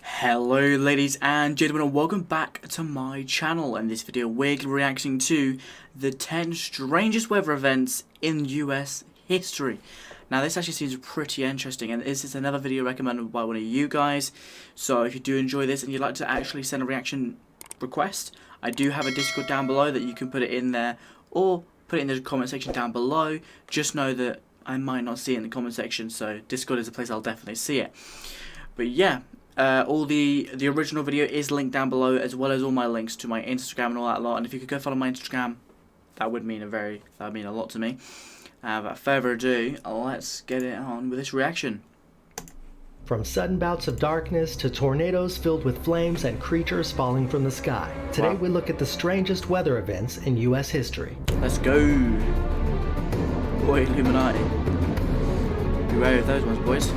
Hello ladies and gentlemen, and welcome back to my channel. In this video we're reacting to the 10 strangest weather events in US history. Now this actually seems pretty interesting, and this is another video recommended by one of you guys. So if you do enjoy this and you'd like to actually send a reaction request, I do have a Discord down below that you can put it in there, or put it in the comment section down below. Just know that I might not see it in the comment section, so Discord is a place I'll definitely see it. But yeah, all the original video is linked down below, as well as all my links to my Instagram and all that lot. And if you could go follow my Instagram, that would mean a lot to me. Without further ado, let's get it on with this reaction. From sudden bouts of darkness to tornadoes filled with flames and creatures falling from the sky. Today we look at the strangest weather events in US history. Let's go. Boy, Illuminati. Be ready with those ones, boys.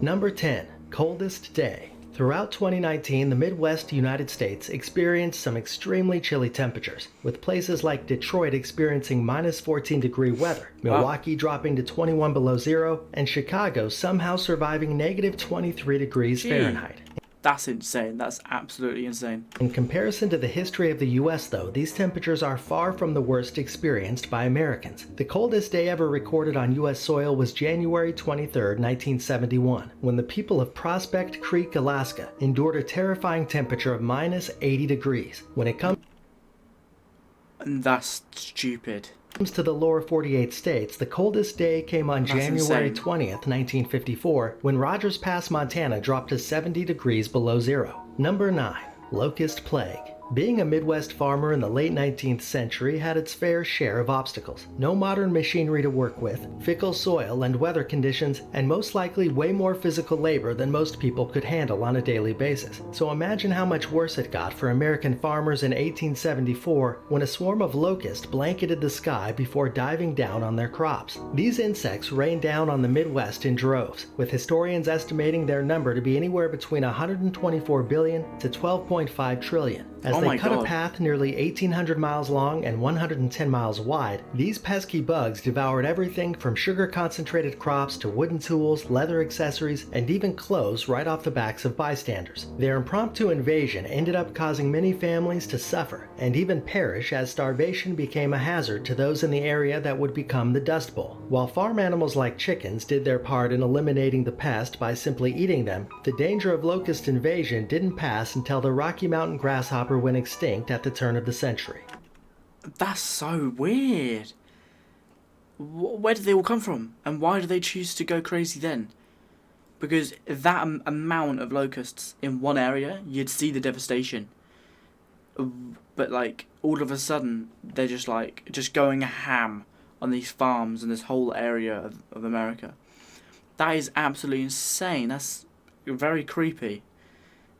Number 10. Coldest day. Throughout 2019, the Midwest United States experienced some extremely chilly temperatures, with places like Detroit experiencing minus 14-degree weather, Milwaukee dropping to 21 below zero, and Chicago somehow surviving negative 23 degrees Fahrenheit. That's insane. That's absolutely insane. In comparison to the history of the US, though, these temperatures are far from the worst experienced by Americans. The coldest day ever recorded on US soil was January 23, 1971, when the people of Prospect Creek, Alaska, endured a terrifying temperature of minus 80 degrees. When it comes That's stupid. To the lower 48 states, the coldest day came on January 20th, 1954, when Rogers Pass, Montana dropped to 70 degrees below zero. Number 9. Locust Plague. Being a Midwest farmer in the late 19th century had its fair share of obstacles. No modern machinery to work with, fickle soil and weather conditions, and most likely way more physical labor than most people could handle on a daily basis. So imagine how much worse it got for American farmers in 1874 when a swarm of locusts blanketed the sky before diving down on their crops. These insects rained down on the Midwest in droves, with historians estimating their number to be anywhere between 124 billion to 12.5 trillion. As they cut a path nearly 1,800 miles long and 110 miles wide, these pesky bugs devoured everything from sugar-concentrated crops to wooden tools, leather accessories, and even clothes right off the backs of bystanders. Their impromptu invasion ended up causing many families to suffer and even perish, as starvation became a hazard to those in the area that would become the Dust Bowl. While farm animals like chickens did their part in eliminating the pest by simply eating them, the danger of locust invasion didn't pass until the Rocky Mountain grasshopper went extinct at the turn of the century. That's so weird. Where did they all come from? And why do they choose to go crazy then? Because that amount of locusts in one area, you'd see the devastation. But like, all of a sudden, they're just going ham on these farms and this whole area of America. That is absolutely insane. That's very creepy.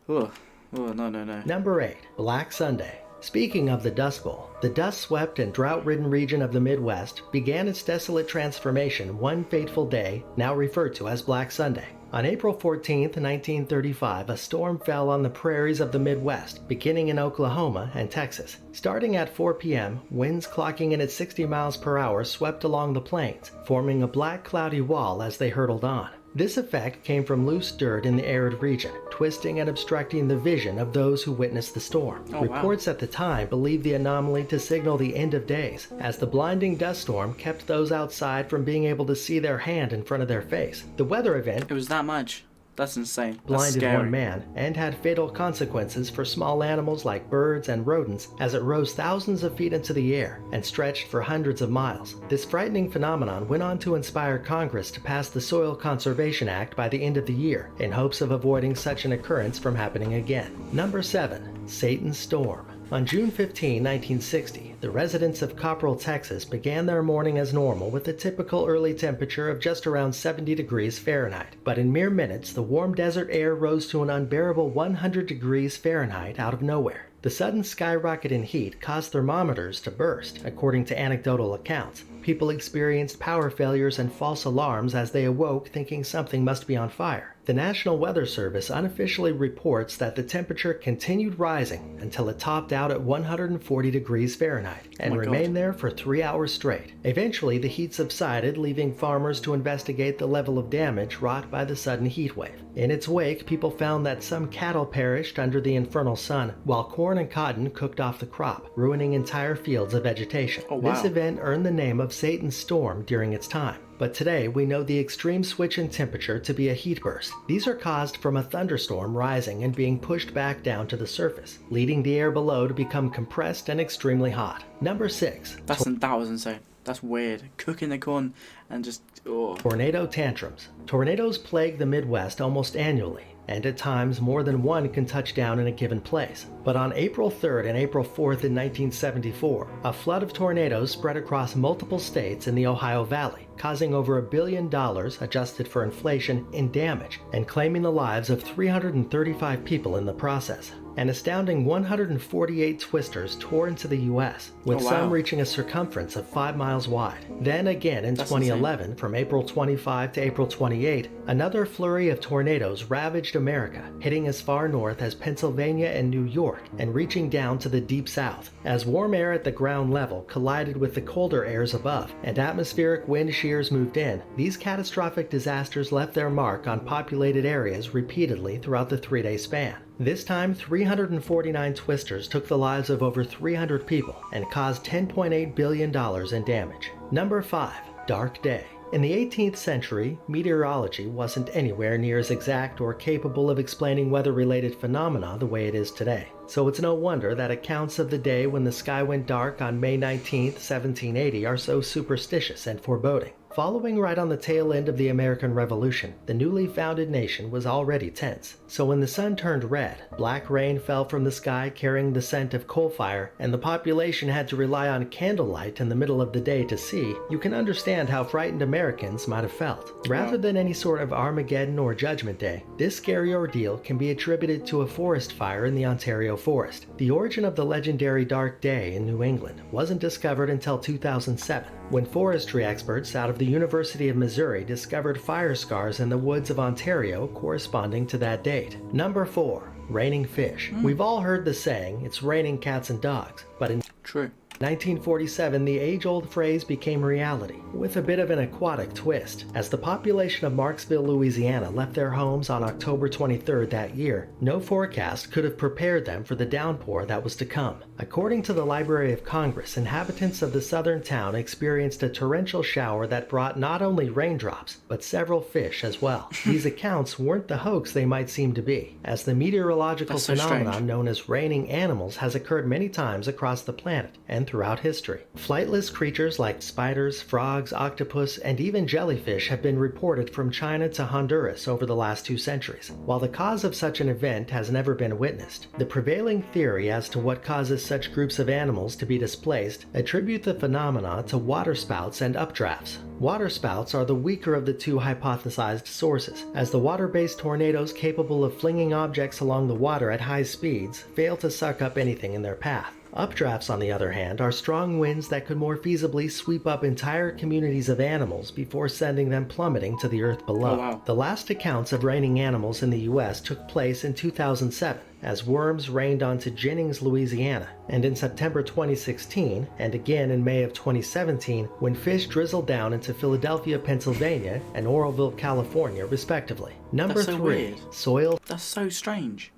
Ugh. Oh, no. Number 8. Black Sunday. Speaking of the Dust Bowl, the dust-swept and drought-ridden region of the Midwest began its desolate transformation one fateful day, now referred to as Black Sunday. On April 14, 1935, a storm fell on the prairies of the Midwest, beginning in Oklahoma and Texas. Starting at 4 p.m., winds clocking in at 60 miles per hour swept along the plains, forming a black cloudy wall as they hurtled on. This effect came from loose dirt in the arid region, twisting and obstructing the vision of those who witnessed the storm. Reports at the time believed the anomaly to signal the end of days, as the blinding dust storm kept those outside from being able to see their hand in front of their face. The weather event— It was that much? That's insane. That's blinded scary. One man and had fatal consequences for small animals like birds and rodents, as it rose thousands of feet into the air and stretched for hundreds of miles. This frightening phenomenon went on to inspire Congress to pass the Soil Conservation Act by the end of the year, in hopes of avoiding such an occurrence from happening again. Number 7. Satan's Storm. On June 15, 1960, the residents of Copperell, Texas began their morning as normal with a typical early temperature of just around 70 degrees Fahrenheit. But in mere minutes, the warm desert air rose to an unbearable 100 degrees Fahrenheit out of nowhere. The sudden skyrocket in heat caused thermometers to burst, according to anecdotal accounts. People experienced power failures and false alarms as they awoke thinking something must be on fire. The National Weather Service unofficially reports that the temperature continued rising until it topped out at 140 degrees Fahrenheit and remained there for 3 hours straight. Eventually, the heat subsided, leaving farmers to investigate the level of damage wrought by the sudden heat wave. In its wake, people found that some cattle perished under the infernal sun, while corn and cotton cooked off the crop, ruining entire fields of vegetation. Oh, wow. This event earned the name of Satan's Storm during its time. But today, we know the extreme switch in temperature to be a heat burst. These are caused from a thunderstorm rising and being pushed back down to the surface, leading the air below to become compressed and extremely hot. Number 6. That was insane. That's weird. Cooking the corn and just... oh. Tornado tantrums. Tornadoes plague the Midwest almost annually, and at times more than one can touch down in a given place. But on April 3rd and April 4th in 1974, a flood of tornadoes spread across multiple states in the Ohio Valley, causing over $1 billion, adjusted for inflation, in damage, and claiming the lives of 335 people in the process. An astounding 148 twisters tore into the U.S., with some reaching a circumference of 5 miles wide. Then again in 2011, from April 25 to April 28, another flurry of tornadoes ravaged America, hitting as far north as Pennsylvania and New York, and reaching down to the deep south, as warm air at the ground level collided with the colder airs above, and atmospheric wind shears moved in. These catastrophic disasters left their mark on populated areas repeatedly throughout the 3-day span. This time, 349 twisters took the lives of over 300 people and caused $10.8 billion in damage. Number 5. Dark Day. In the 18th century, meteorology wasn't anywhere near as exact or capable of explaining weather-related phenomena the way it is today. So it's no wonder that accounts of the day when the sky went dark on May 19, 1780 are so superstitious and foreboding. Following right on the tail end of the American Revolution, the newly founded nation was already tense. So when the sun turned red, black rain fell from the sky carrying the scent of coal fire, and the population had to rely on candlelight in the middle of the day to see, you can understand how frightened Americans might have felt. Rather than any sort of Armageddon or Judgment Day, this scary ordeal can be attributed to a forest fire in the Ontario forest. The origin of the legendary Dark Day in New England wasn't discovered until 2007, when forestry experts out of the University of Missouri discovered fire scars in the woods of Ontario corresponding to that date. Number 4. Raining fish. We've all heard the saying, it's raining cats and dogs, but in True. 1947, the age-old phrase became reality, with a bit of an aquatic twist. As the population of Marksville, Louisiana left their homes on October 23rd that year, no forecast could have prepared them for the downpour that was to come. According to the Library of Congress, inhabitants of the southern town experienced a torrential shower that brought not only raindrops, but several fish as well. These accounts weren't the hoax they might seem to be, as the meteorological phenomenon known as raining animals has occurred many times across the planet and throughout history. Flightless creatures like spiders, frogs, octopus, and even jellyfish have been reported from China to Honduras over the last 2 centuries. While the cause of such an event has never been witnessed, the prevailing theory as to what causes such groups of animals to be displaced attribute the phenomena to waterspouts and updrafts. Waterspouts are the weaker of the 2 hypothesized sources, as the water-based tornadoes capable of flinging objects along the water at high speeds fail to suck up anything in their path. Updrafts, on the other hand, are strong winds that could more feasibly sweep up entire communities of animals before sending them plummeting to the earth below. Oh, wow. The last accounts of raining animals in the U.S. took place in 2007, as worms rained onto Jennings, Louisiana, and in September 2016, and again in May of 2017, when fish drizzled down into Philadelphia, Pennsylvania, and Oroville, California, respectively. Number 3. Weird. Soil. That's so strange.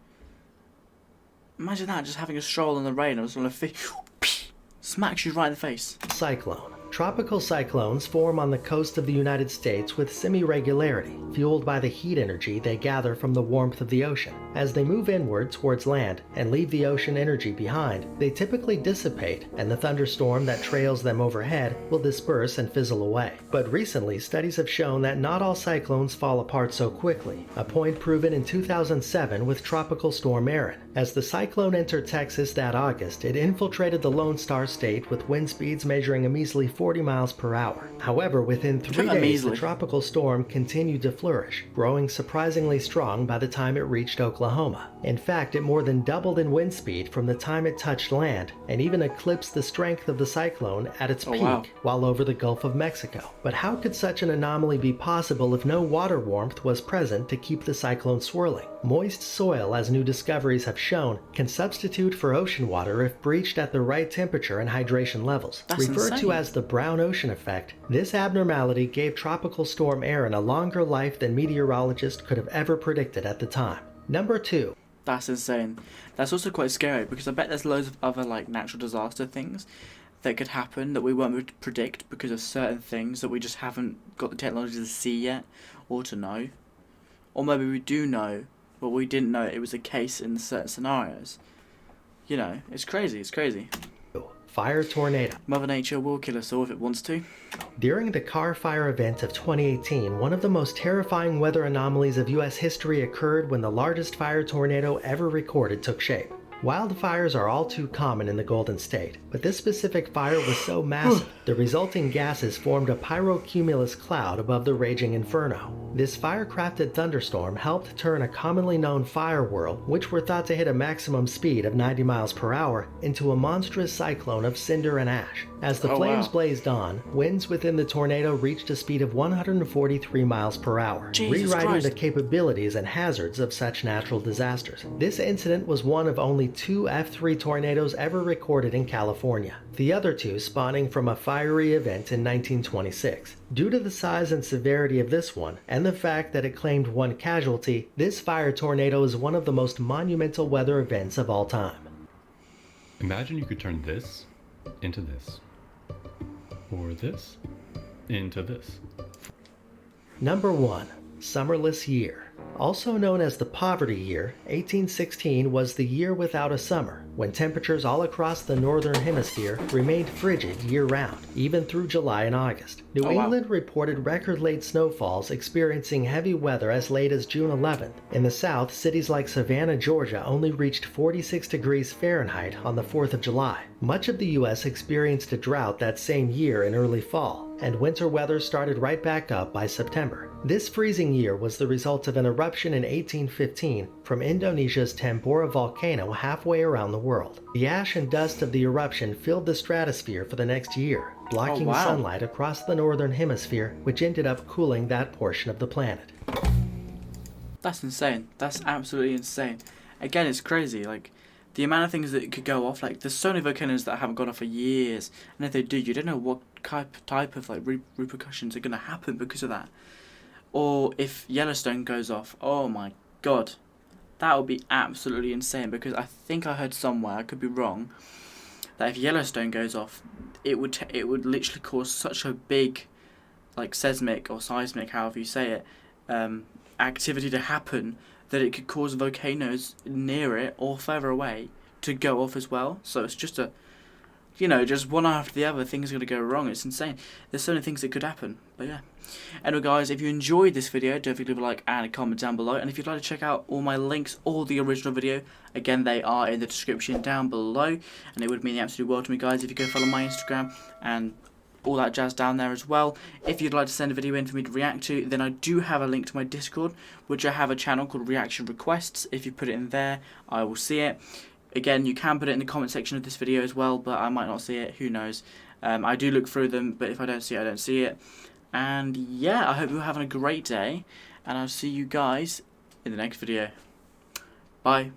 Imagine that, just having a stroll in the rain and on a fish smacks you right in the face. Cyclone. Tropical cyclones form on the coast of the United States with semi-regularity, fueled by the heat energy they gather from the warmth of the ocean. As they move inward towards land and leave the ocean energy behind, they typically dissipate, and the thunderstorm that trails them overhead will disperse and fizzle away. But recently, studies have shown that not all cyclones fall apart so quickly, a point proven in 2007 with Tropical Storm Erin. As the cyclone entered Texas that August, it infiltrated the Lone Star State with wind speeds measuring a measly 140 miles per hour. However, within 3 days, the tropical storm continued to flourish, growing surprisingly strong by the time it reached Oklahoma. In fact, it more than doubled in wind speed from the time it touched land, and even eclipsed the strength of the cyclone at its peak while over the Gulf of Mexico. But how could such an anomaly be possible if no water warmth was present to keep the cyclone swirling? Moist soil, as new discoveries have shown, can substitute for ocean water if breached at the right temperature and hydration levels. Referred to as the brown ocean effect, this abnormality gave Tropical Storm Erin a longer life than meteorologists could have ever predicted at the time. Number 2. That's insane. That's also quite scary because I bet there's loads of other like natural disaster things that could happen that we won't be able to predict because of certain things that we just haven't got the technology to see yet or to know. Or maybe we do know, but we didn't know it was a case in certain scenarios. You know, it's crazy, it's crazy. Fire tornado. Mother Nature will kill us all if it wants to. During the Carr Fire event of 2018, one of the most terrifying weather anomalies of U.S. history occurred when the largest fire tornado ever recorded took shape. Wildfires are all too common in the Golden State, but this specific fire was so massive, the resulting gases formed a pyrocumulus cloud above the raging inferno. This fire-crafted thunderstorm helped turn a commonly known fire whirl, which were thought to hit a maximum speed of 90 miles per hour, into a monstrous cyclone of cinder and ash. As the flames blazed on, winds within the tornado reached a speed of 143 miles per hour, rewriting the capabilities and hazards of such natural disasters. This incident was one of only 2 F3 tornadoes ever recorded in California, the other 2 spawning from a fiery event in 1926. Due to the size and severity of this one, and the fact that it claimed 1 casualty, this fire tornado is one of the most monumental weather events of all time. Imagine you could turn this into this, or this into this. Number 1. Summerless Year. Also known as the Poverty Year, 1816 was the year without a summer, when temperatures all across the northern hemisphere remained frigid year-round, even through July and August. New England reported record-late snowfalls, experiencing heavy weather as late as June 11th. In the south, cities like Savannah, Georgia only reached 46 degrees Fahrenheit on the 4th of July. Much of the U.S. experienced a drought that same year in early fall, and winter weather started right back up by September. This freezing year was the result of an eruption in 1815 from Indonesia's Tambora volcano halfway around the world. The ash and dust of the eruption filled the stratosphere for the next year, blocking sunlight across the northern hemisphere, which ended up cooling that portion of the planet. That's insane. That's absolutely insane. Again, it's crazy. Like, the amount of things that could go off. Like, there's so many volcanoes that haven't gone off for years, and if they do, you don't know what type of like repercussions are going to happen because of that. Or if Yellowstone goes off, oh my god, that would be absolutely insane. Because I think I heard somewhere, I could be wrong, that if Yellowstone goes off, it would literally cause such a big, like seismic or seismic, however you say it, activity to happen that it could cause volcanoes near it or further away to go off as well. So it's just just one after the other, things are going to go wrong. It's insane. There's so many things that could happen. But yeah. Anyway, guys, if you enjoyed this video, don't forget to leave a like and a comment down below. And if you'd like to check out all my links or the original video, again, they are in the description down below. And it would mean the absolute world to me, guys, if you go follow my Instagram and all that jazz down there as well. If you'd like to send a video in for me to react to, then I do have a link to my Discord, which I have a channel called Reaction Requests. If you put it in there, I will see it. Again, you can put it in the comment section of this video as well, but I might not see it, who knows. I do look through them, but if I don't see it, I don't see it. And yeah, I hope you're having a great day, and I'll see you guys in the next video. Bye.